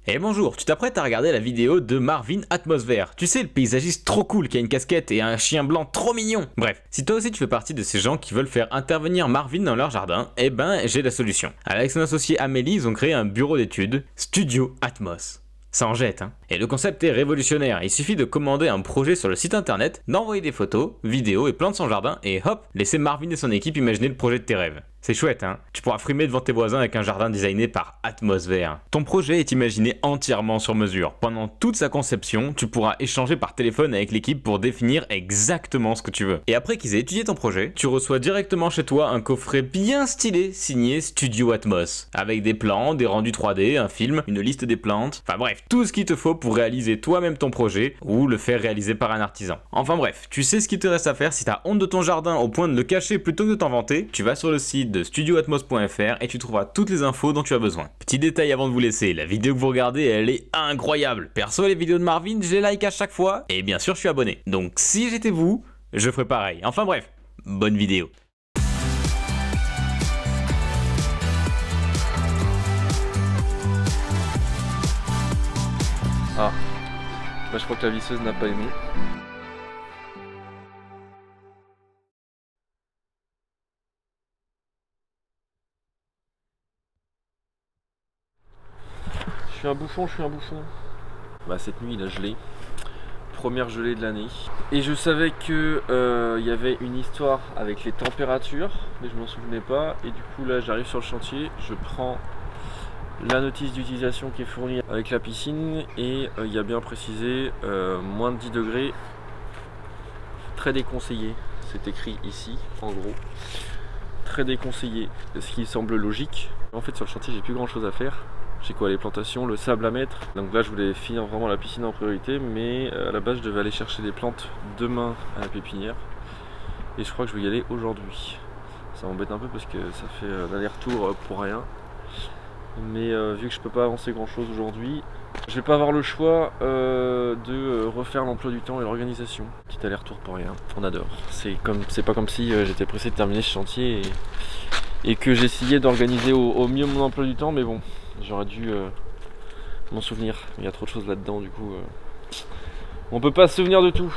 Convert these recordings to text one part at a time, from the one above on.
Et bonjour, tu t'apprêtes à regarder la vidéo de Marvin Atmosphère. Tu sais, le paysagiste trop cool qui a une casquette et un chien blanc trop mignon. Bref, si toi aussi tu fais partie de ces gens qui veulent faire intervenir Marvin dans leur jardin, eh ben j'ai la solution. Avec son associé Amélie, ils ont créé un bureau d'études, Studio Atmos. Ça en jette, hein. Et le concept est révolutionnaire, il suffit de commander un projet sur le site internet, d'envoyer des photos, vidéos et plans de son jardin, et hop, laisser Marvin et son équipe imaginer le projet de tes rêves. C'est chouette, hein. Tu pourras frimer devant tes voisins avec un jardin designé par Atmosphère. Ton projet est imaginé entièrement sur mesure. Pendant toute sa conception, tu pourras échanger par téléphone avec l'équipe pour définir exactement ce que tu veux. Et après qu'ils aient étudié ton projet, tu reçois directement chez toi un coffret bien stylé signé Studio Atmos, avec des plans, des rendus 3D, un film, une liste des plantes, enfin bref, tout ce qu'il te faut pour réaliser toi-même ton projet ou le faire réaliser par un artisan. Enfin bref, tu sais ce qu'il te reste à faire. Si t'as honte de ton jardin au point de le cacher plutôt que de t'en vanter, tu vas sur le site de studioatmos.fr et tu trouveras toutes les infos dont tu as besoin. Petit détail avant de vous laisser, la vidéo que vous regardez, elle est incroyable. Perso, les vidéos de Marvin, je les like à chaque fois et bien sûr je suis abonné. Donc si j'étais vous, je ferais pareil. Enfin bref, bonne vidéo. Ah, bah, je crois que la visseuse n'a pas aimé. Je suis un bouffon, je suis un bouffon. Bah cette nuit il a gelé. Première gelée de l'année. Et je savais que y avait une histoire avec les températures, mais je m'en souvenais pas. Et du coup là j'arrive sur le chantier, je prends la notice d'utilisation qui est fournie avec la piscine et il y a bien précisé moins de 10 degrés, très déconseillé. C'est écrit ici en gros. Très déconseillé, ce qui semble logique. En fait sur le chantier j'ai plus grand chose à faire. J'ai quoi, les plantations, le sable à mettre. Donc là je voulais finir vraiment la piscine en priorité, mais à la base je devais aller chercher des plantes demain à la pépinière. Et je crois que je vais y aller aujourd'hui. Ça m'embête un peu parce que ça fait l'aller-retour pour rien. Mais vu que je peux pas avancer grand chose aujourd'hui, je vais pas avoir le choix de refaire l'emploi du temps et l'organisation. Petit aller-retour pour rien, on adore. C'est pas comme si j'étais pressé de terminer ce chantier et que j'essayais d'organiser au mieux mon emploi du temps, mais bon, j'aurais dû m'en souvenir. Il y a trop de choses là-dedans, du coup, on peut pas se souvenir de tout.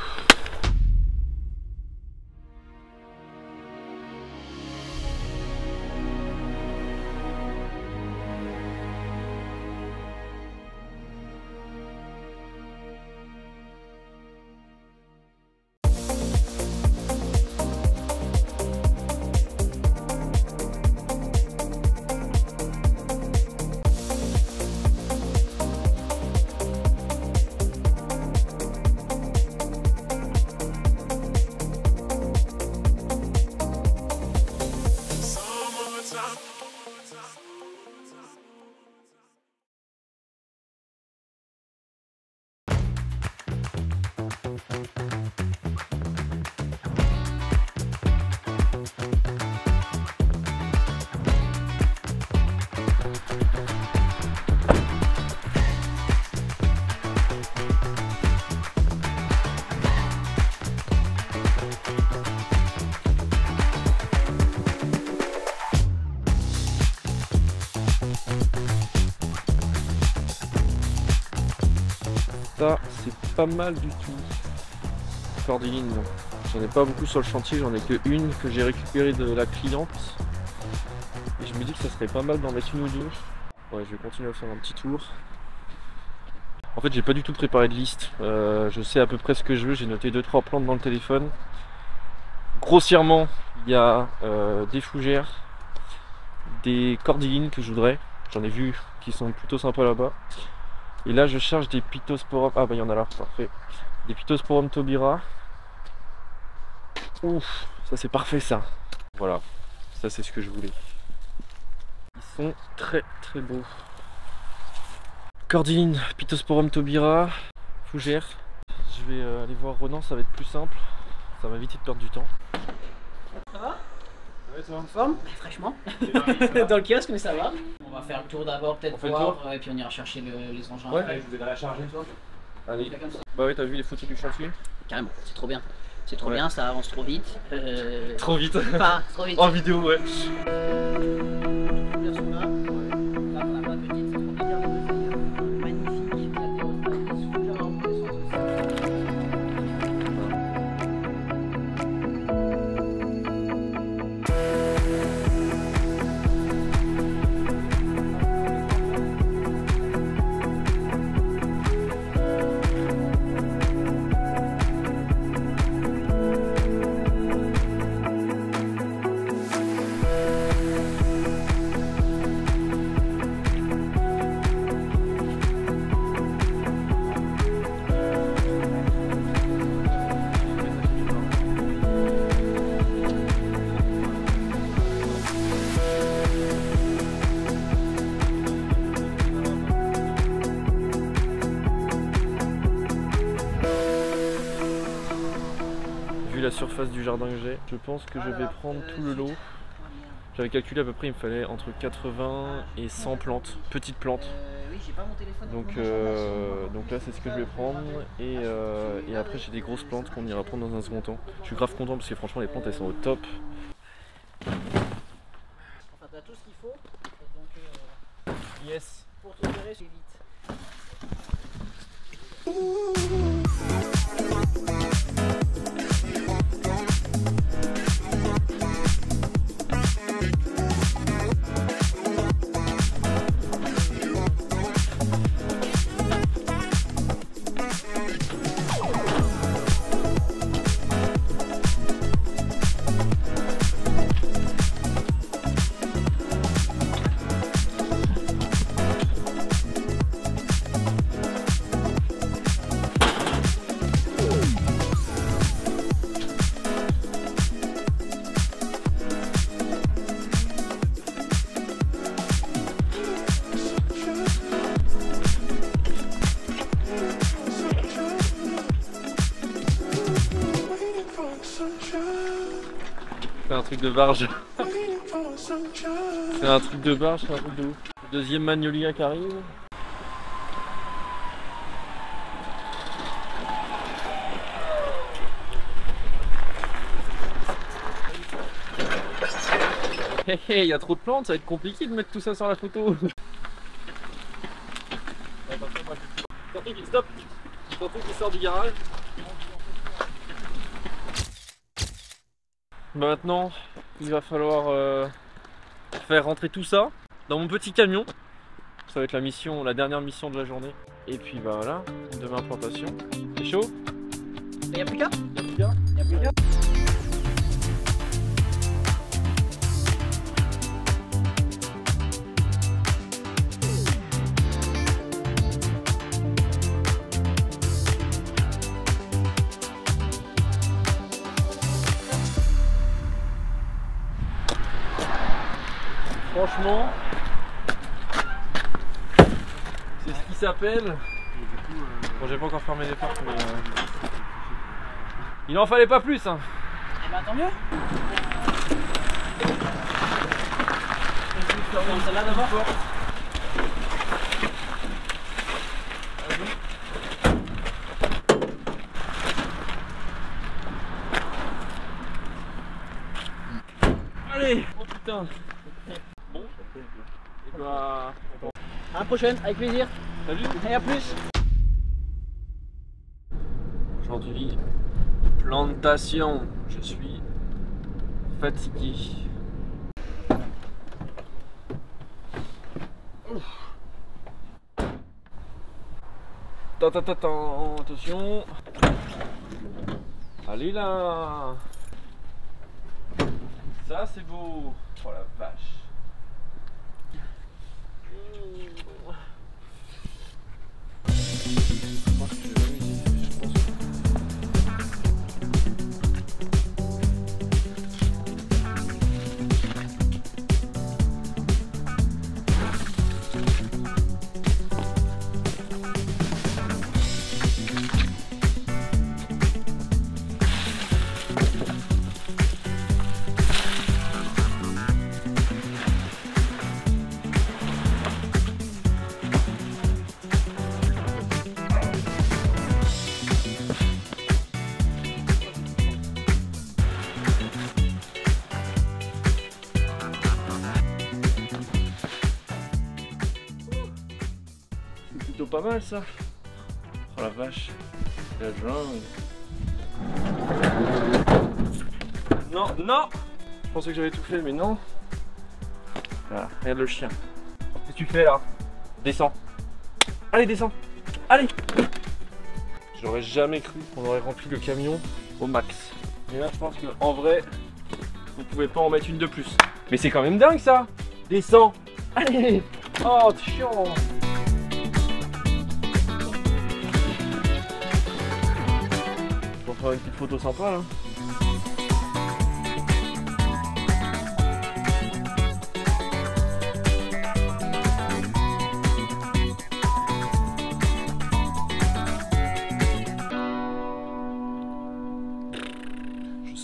Ça, c'est pas mal du tout. Cordyline, non. J'en ai pas beaucoup sur le chantier, j'en ai que une que j'ai récupérée de la cliente. Et je me dis que ça serait pas mal d'en mettre une ou deux. Ouais, je vais continuer à faire un petit tour. En fait, j'ai pas du tout préparé de liste. Je sais à peu près ce que je veux, j'ai noté 2-3 plantes dans le téléphone. Grossièrement, il y a des fougères, des cordylines que je voudrais. J'en ai vu qui sont plutôt sympas là-bas. Et là je cherche des Pittosporum. Ah bah il y en a là, parfait. Des Pittosporum Taubira. Ouf, ça c'est parfait ça. Voilà, ça c'est ce que je voulais. Ils sont très très beaux. Cordyline, Pittosporum Taubira, fougère. Je vais aller voir Ronan, ça va être plus simple. Ça va éviter de perdre du temps. Ça va? Ouais, ça va. En forme? Fraîchement. Dans le kiosque, mais ça va. On va faire le tour d'abord, peut-être voir, et puis on ira chercher les engins. Ouais. Après. Je vous aiderai à charger, toi. Allez. Comme ça. Bah ouais, t'as vu les photos du chantier? Carrément, c'est trop bien. C'est trop bien, ça avance trop vite. Trop vite. Pas trop vite. En vidéo, ouais. Magnifique. la surface du jardin que j'ai. Je pense que je vais prendre tout le lot. J'avais calculé à peu près, il me fallait entre 80 et 100 plantes, petites plantes. Donc là c'est ce que je vais prendre et après j'ai des grosses plantes qu'on ira prendre dans un second temps. Je suis grave content parce que franchement les plantes elles sont au top. Enfin t'as tout ce qu'il faut, donc Yes. pour tout gérer c'est vite. C'est un truc de barge. C'est un truc de barge, c'est un truc de ouf. Deuxième magnolia qui arrive. Hé hé, il y a trop de plantes, ça va être compliqué de mettre tout ça sur la photo. Stop! Surtout qui sort du garage. Maintenant, il va falloir faire rentrer tout ça dans mon petit camion. Ça va être la mission, la dernière mission de la journée. Et puis bah voilà, demain plantation. C'est chaud? Y'a plus qu'à? Y'a plus qu'à? Y'a plus qu'à? Franchement, c'est ce qui s'appelle. Bon, j'ai pas encore fermé les portes, mais il en fallait pas plus. Hein. Eh ben tant mieux. Ferme celle-là d'abord. Allez. Oh putain. Bon. Et bah. À la prochaine, avec plaisir. Salut. Et à plus. Aujourd'hui, plantation. Je suis fatigué. Attention. Allez là. Ça c'est beau. Oh la vache. Plutôt pas mal ça. Oh la vache, la jungle. Non, non. Je pensais que j'avais tout fait, mais non. Voilà, regarde le chien. Qu'est-ce que tu fais là? Descends. Allez, descends. Allez. J'aurais jamais cru qu'on aurait rempli le camion au max. Mais là, je pense qu'en vrai, on pouvait pas en mettre une de plus. Mais c'est quand même dingue ça. Descends. Allez. Oh, t'es chiant. On va faire une petite photo sympa là.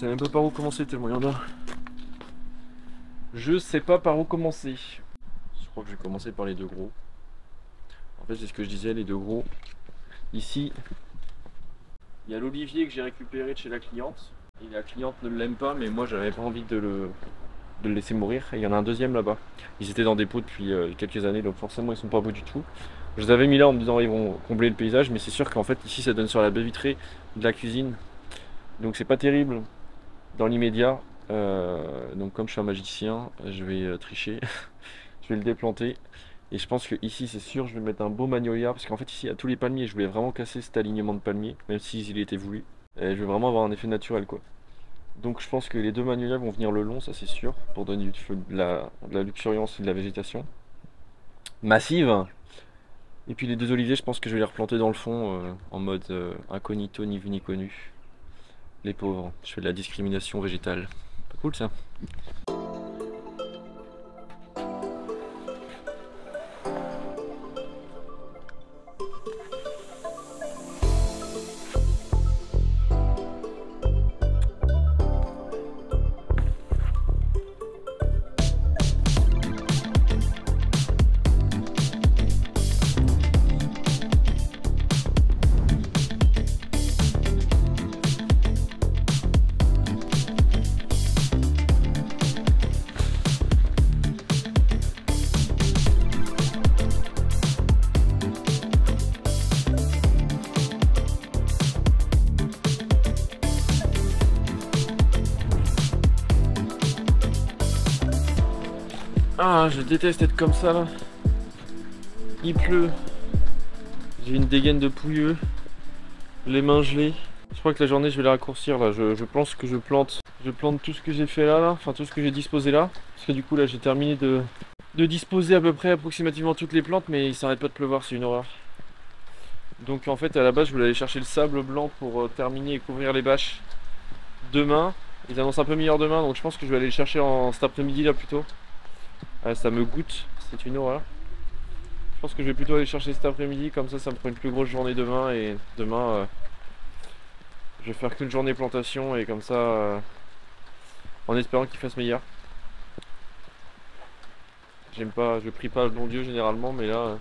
sais même pas par où commencer tellement il y en a. Je sais pas par où commencer. Je crois que je vais commencer par les deux gros. En fait c'est ce que je disais, les deux gros. Ici, il y a l'olivier que j'ai récupéré de chez la cliente. Et la cliente ne l'aime pas, mais moi j'avais pas envie de le laisser mourir. Et il y en a un deuxième là-bas. Ils étaient dans des pots depuis quelques années, donc forcément ils sont pas beaux du tout. Je les avais mis là en me disant ils vont combler le paysage, mais c'est sûr qu'en fait ici ça donne sur la baie vitrée de la cuisine. Donc c'est pas terrible dans l'immédiat. Donc comme je suis un magicien, je vais tricher. Je vais le déplanter. Et je pense que ici c'est sûr je vais mettre un beau magnolia. Parce qu'en fait ici il y a tous les palmiers. Je voulais vraiment casser cet alignement de palmiers. Même s'il était voulu. Et je veux vraiment avoir un effet naturel quoi. Donc je pense que les deux magnolias vont venir le long, ça c'est sûr. Pour donner de la luxuriance et de la végétation massive. Et puis les deux oliviers je pense que je vais les replanter dans le fond. En mode incognito ni vu ni connu. Les pauvres, je fais de la discrimination végétale. Pas cool ça. Ah, je déteste être comme ça là. Il pleut. J'ai une dégaine de pouilleux. Les mains gelées. Je crois que la journée je vais la raccourcir là. Je pense que je plante tout ce que j'ai fait là. Enfin tout ce que j'ai disposé là. Parce que du coup là j'ai terminé de disposer à peu près approximativement toutes les plantes. Mais il s'arrête pas de pleuvoir, c'est une horreur. Donc en fait à la base je voulais aller chercher le sable blanc pour terminer et couvrir les bâches demain. Ils annoncent un peu meilleur demain, donc je pense que je vais aller le chercher cet après-midi là plutôt. Ah, ça me goûte, c'est une horreur. Je pense que je vais plutôt aller le chercher cet après-midi, comme ça me fera une plus grosse journée demain. Et demain je vais faire qu'une journée plantation et comme ça en espérant qu'il fasse meilleur. J'aime pas, je prie pas le bon Dieu généralement, mais là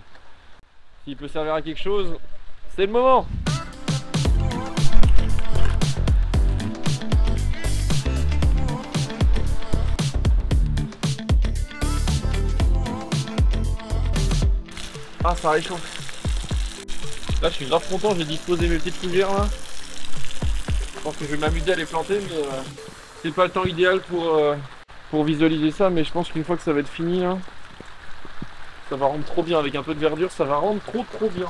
s'il peut servir à quelque chose, c'est le moment. Ah, ça réchauffe. Là je suis grave content, j'ai disposé mes petites fougères là. Je pense que je vais m'amuser à les planter, mais c'est pas le temps idéal pour visualiser ça. Mais je pense qu'une fois que ça va être fini là, ça va rendre trop bien. Avec un peu de verdure, ça va rendre trop bien.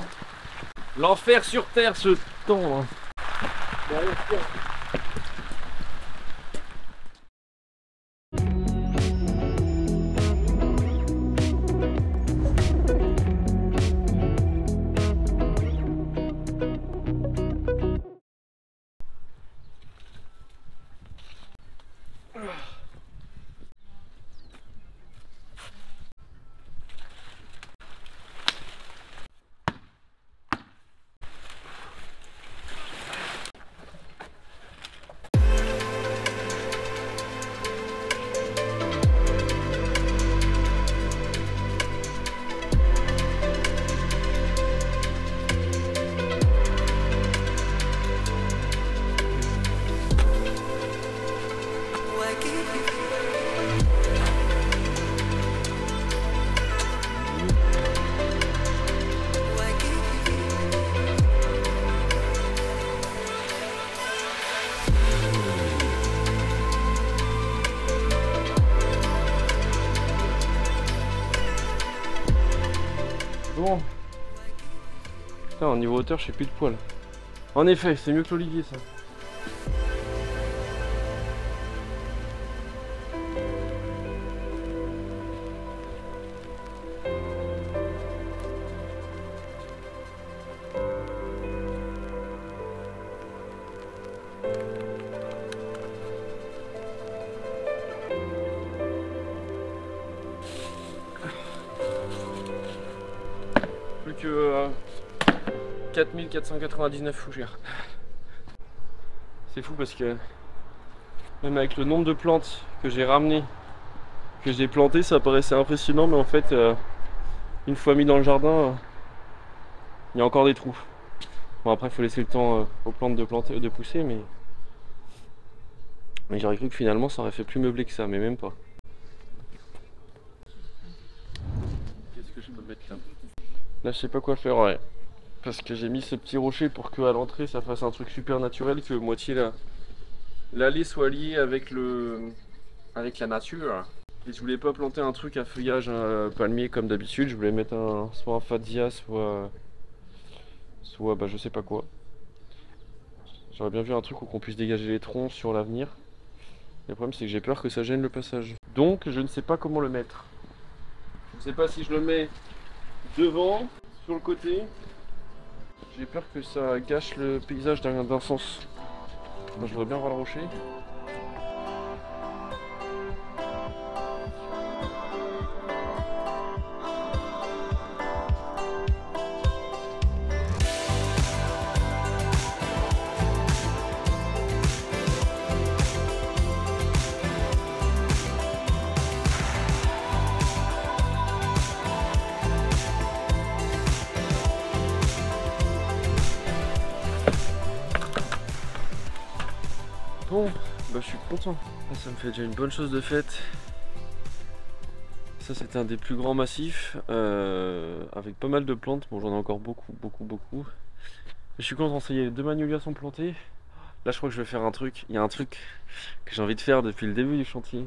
L'enfer sur terre ce temps hein. Bon. Putain, au niveau hauteur, je sais plus de poil. En effet, c'est mieux que l'olivier ça. Plus que 4499 fougères. C'est fou parce que Même avec le nombre de plantes que j'ai ramenées, que j'ai plantées, ça paraissait impressionnant, mais en fait, une fois mis dans le jardin, il y a encore des trous. Bon, après, il faut laisser le temps aux plantes de pousser, mais j'aurais cru que finalement, ça aurait fait plus meublé que ça, mais même pas. Qu'est-ce que je peux mettre là? Là, je sais pas quoi faire, ouais. Parce que j'ai mis ce petit rocher pour que à l'entrée, ça fasse un truc super naturel, que moitié là. L'allée soit liée avec la nature. Et je voulais pas planter un truc à feuillage palmier comme d'habitude. Je voulais mettre soit un fatsia, soit bah, je sais pas quoi. J'aurais bien vu un truc où qu'on puisse dégager les troncs sur l'avenir. Le problème c'est que j'ai peur que ça gêne le passage. Donc je ne sais pas comment le mettre. Je ne sais pas si je le mets devant, sur le côté. J'ai peur que ça gâche le paysage d'un sens. Moi, je voudrais bien voir le rocher. Bon, bah je suis content. Ça me fait déjà une bonne chose de faite. Ça c'est un des plus grands massifs avec pas mal de plantes. Bon, j'en ai encore beaucoup. Mais je suis content, ça y est, les 2 magnolias sont plantés. Là je crois que je vais faire un truc. Il y a un truc que j'ai envie de faire depuis le début du chantier.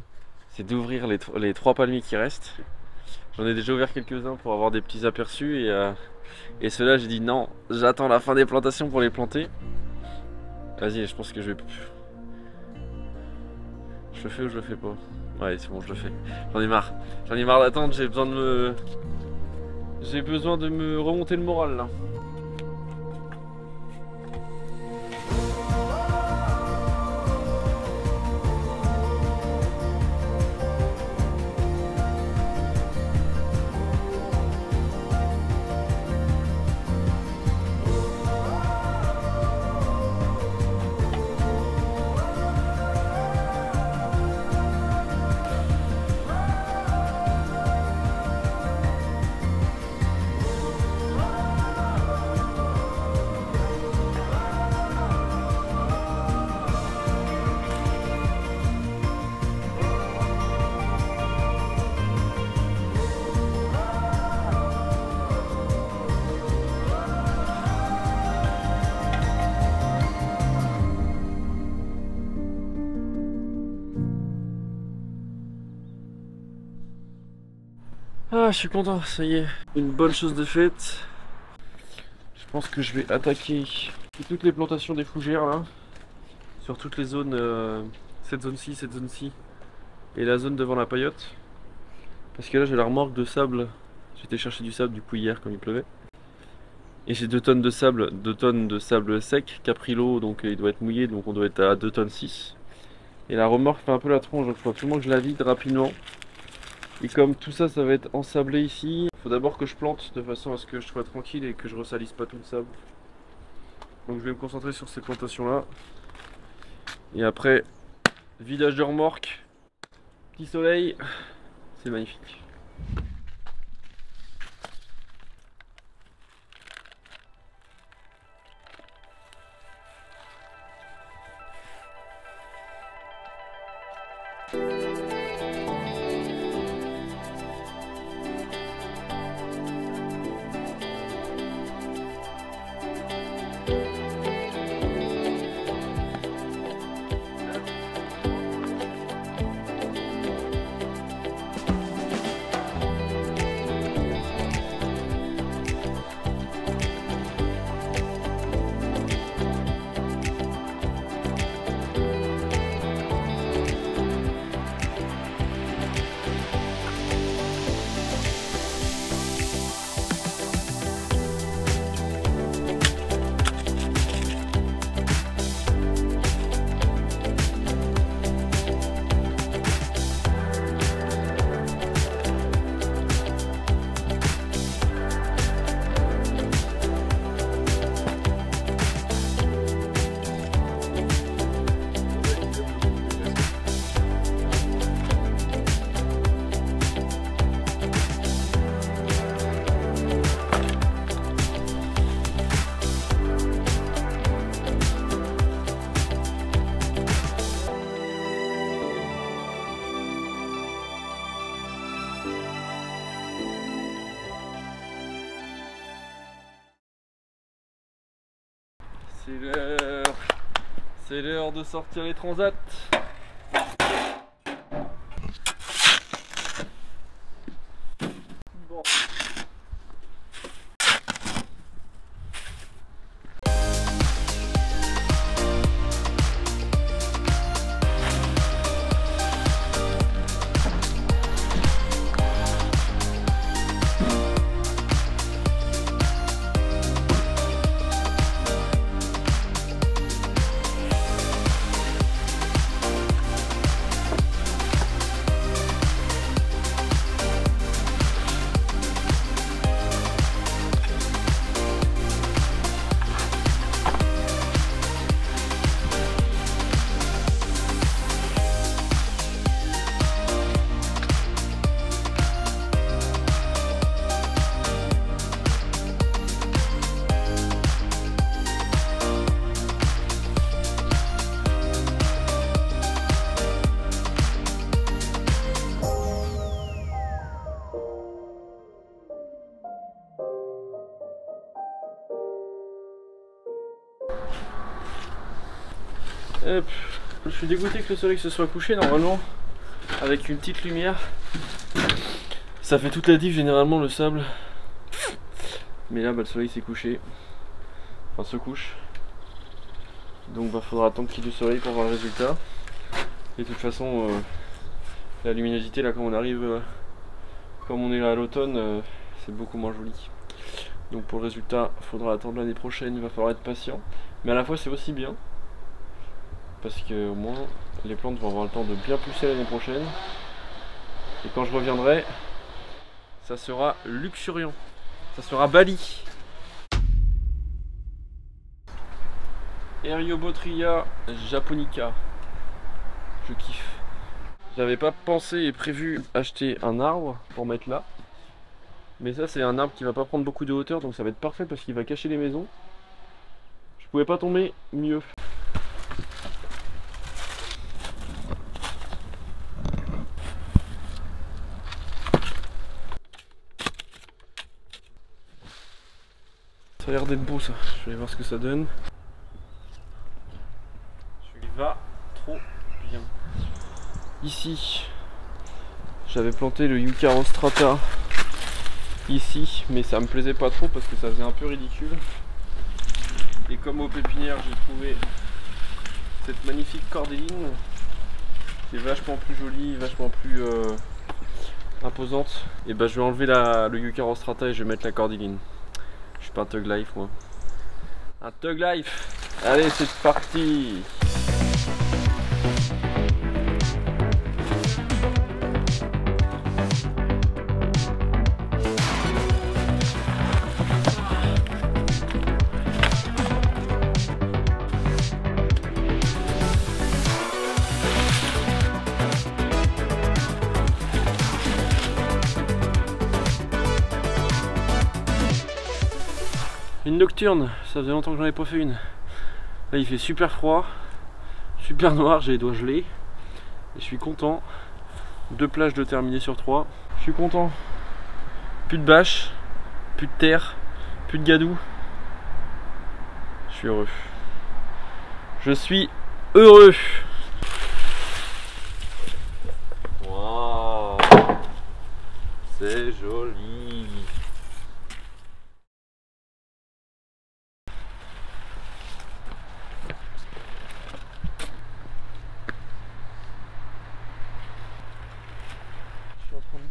C'est d'ouvrir les 3 palmiers qui restent. J'en ai déjà ouvert quelques-uns pour avoir des petits aperçus et ceux-là j'ai dit non, j'attends la fin des plantations pour les planter. Vas-y, je pense que je vais... Je le fais ou je le fais pas? Ouais, c'est bon, je le fais. J'en ai marre. J'en ai marre d'attendre, j'ai besoin de me remonter le moral là. Ah, je suis content, ça y est, une bonne chose de faite. Je pense que je vais attaquer toutes les plantations des fougères là, sur toutes les zones, cette zone-ci, et la zone devant la paillote. Parce que là j'ai la remorque de sable, j'étais chercher du sable du coup hier comme il pleuvait. Et j'ai 2 tonnes de sable, 2 tonnes de sable sec qui a pris l'eau, donc il doit être mouillé, donc on doit être à 2 tonnes 6. Et la remorque fait un peu la tronche, donc il faut absolument que je la vide rapidement. Et comme tout ça, ça va être ensablé ici, il faut d'abord que je plante de façon à ce que je sois tranquille et que je ressalisse pas tout le sable. Donc je vais me concentrer sur ces plantations là. Et après, vidage de remorque, petit soleil, c'est magnifique. C'est l'heure. C'est l'heure de sortir les transats. Bon. Hop. Je suis dégoûté que le soleil se soit couché. Normalement, avec une petite lumière, ça fait toute la diff généralement le sable. Mais là, le soleil s'est couché. Enfin, se couche. Donc faudra attendre qu'il y ait du soleil pour voir le résultat. Et de toute façon, la luminosité là, quand on arrive, comme on est là à l'automne, c'est beaucoup moins joli. Donc pour le résultat, il faudra attendre l'année prochaine. Il va falloir être patient. Mais à la fois, c'est aussi bien. Parce que au moins les plantes vont avoir le temps de bien pousser l'année prochaine. Et quand je reviendrai, ça sera luxuriant. Ça sera Bali. Eriobotria japonica. Je kiffe. J'avais pas pensé et prévu acheter un arbre pour mettre là. Mais ça c'est un arbre qui va pas prendre beaucoup de hauteur, donc ça va être parfait parce qu'il va cacher les maisons. Je pouvais pas tomber mieux. Ça a l'air d'être beau ça, je vais aller voir ce que ça donne. Je lui va trop bien. Ici, j'avais planté le Yucca rostrata ici, mais ça me plaisait pas trop parce que ça faisait un peu ridicule. Et comme aux pépinières j'ai trouvé cette magnifique cordéline qui est vachement plus jolie, vachement plus imposante, et bah je vais enlever le Yucca rostrata et je vais mettre la cordéline. Je suis pas un Thug Life moi. Un Thug Life. Allez, c'est parti. Une nocturne, ça faisait longtemps que j'en ai pas fait une. Là il fait super froid, super noir, j'ai les doigts gelés. Et je suis content. 2 plages de terminer sur 3. Je suis content. Plus de bâche, plus de terre, plus de gadou. Je suis heureux. Je suis heureux. Waouh, c'est joli.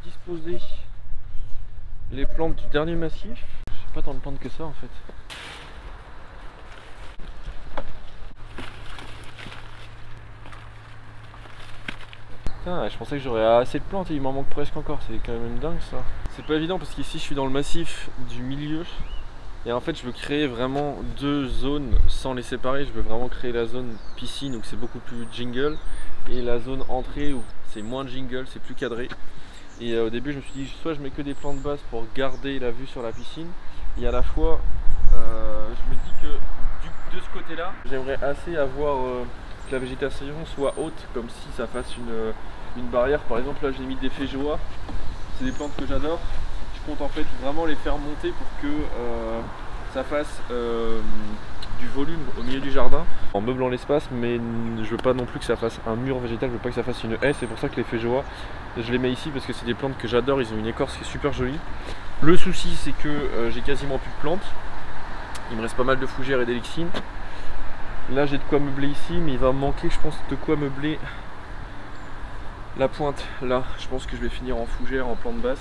Disposer les plantes du dernier massif. J'ai pas tant de plantes que ça en fait. Putain, je pensais que j'aurais assez de plantes et il m'en manque presque encore, c'est quand même dingue ça. C'est pas évident parce qu'ici je suis dans le massif du milieu et en fait je veux créer vraiment 2 zones sans les séparer. Je veux vraiment créer la zone piscine où c'est beaucoup plus jingle et la zone entrée où c'est moins jingle, c'est plus cadré. Et au début je me suis dit soit je mets que des plantes basses pour garder la vue sur la piscine, et à la fois je me dis que de ce côté là j'aimerais assez avoir que la végétation soit haute, comme si ça fasse une barrière. Par exemple là j'ai mis des féjoas, c'est des plantes que j'adore. Je compte en fait vraiment les faire monter pour que ça fasse du du volume au milieu du jardin en meublant l'espace, mais je veux pas non plus que ça fasse un mur végétal, je veux pas que ça fasse une haie. C'est pour ça que les féjoas, je les mets ici parce que c'est des plantes que j'adore, ils ont une écorce qui est super jolie. Le souci c'est que j'ai quasiment plus de plantes, il me reste pas mal de fougères et d'élixines. Là j'ai de quoi meubler ici, mais il va me manquer je pense de quoi meubler la pointe là. Je pense que je vais finir en fougère, en plante basse.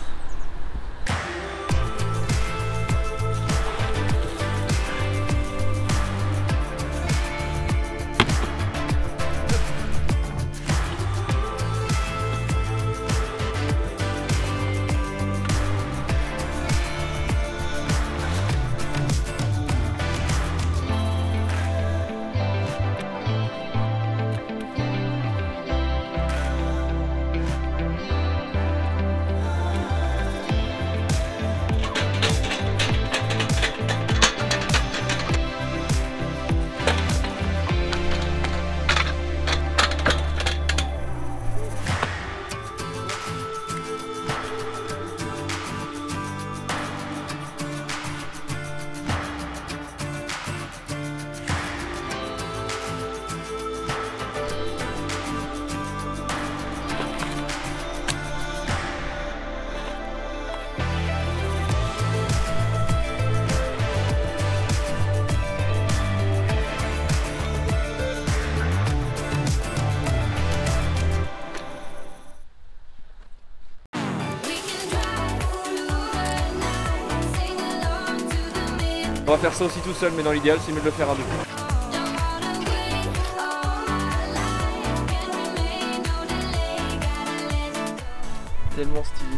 On va faire ça aussi tout seul, mais dans l'idéal c'est mieux de le faire à deux. Tellement stylé.